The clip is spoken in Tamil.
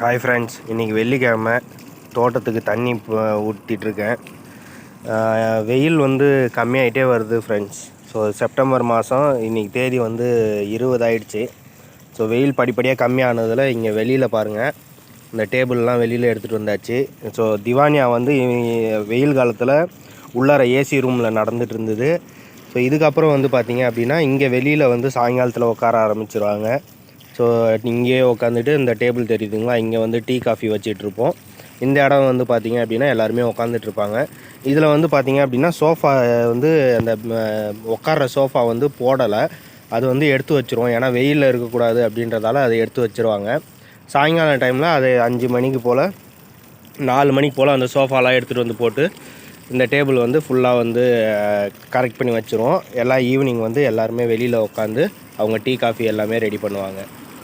ஹாய் ஃப்ரெண்ட்ஸ், இன்றைக்கி வெள்ளிக்கிழமை தோட்டத்துக்கு தண்ணி ஊற்றிட்டுருக்கேன். வெயில் வந்து கம்மியாகிட்டே வருது ஃப்ரெண்ட்ஸ். ஸோ செப்டம்பர் மாதம் இன்றைக்கி தேதி வந்து 20 ஆயிடுச்சு. ஸோ வெயில் படிப்படியாக கம்மியானதில் இங்கே வெளியில் பாருங்கள், இந்த டேபிள்லாம் வெளியில் எடுத்துகிட்டு வந்தாச்சு. ஸோ திவானியா வந்து வெயில் காலத்தில் உள்ளார ஏசி ரூமில் நடந்துகிட்டு இருந்தது. ஸோ இதுக்கப்புறம் வந்து பார்த்திங்க அப்படின்னா இங்கே வெளியில் வந்து சாயங்காலத்தில் உட்கார ஆரம்பிச்சிருவாங்க. ஸோ இங்கேயே உட்காந்துட்டு இந்த டேபிள் தெரியுதுங்களா, இங்கே வந்து டீ காஃபி வச்சிட்ருப்போம். இந்த இடம் வந்து பார்த்திங்க அப்படின்னா எல்லாருமே உட்காந்துட்ருப்பாங்க. இதில் வந்து பார்த்திங்க அப்படின்னா சோஃபா வந்து அந்த உட்கார்ற சோஃபா வந்து போடலை, அது வந்து எடுத்து வச்சுருவோம். ஏன்னா வெயிலில் இருக்கக்கூடாது அப்படின்றதால அதை எடுத்து வச்சுருவாங்க. சாயங்காலம் டைமில் அது 5 மணிக்கு போல் 4 மணிக்கு போல் அந்த சோஃபாலாம் எடுத்துகிட்டு வந்து போட்டு இந்த டேபிள் வந்து ஃபுல்லாக வந்து கரெக்ட் பண்ணி வச்சுருவோம். ஈவினிங் வந்து எல்லாருமே வெளியில் உட்காந்து அவங்க டீ காஃபி எல்லாமே ரெடி பண்ணுவாங்க.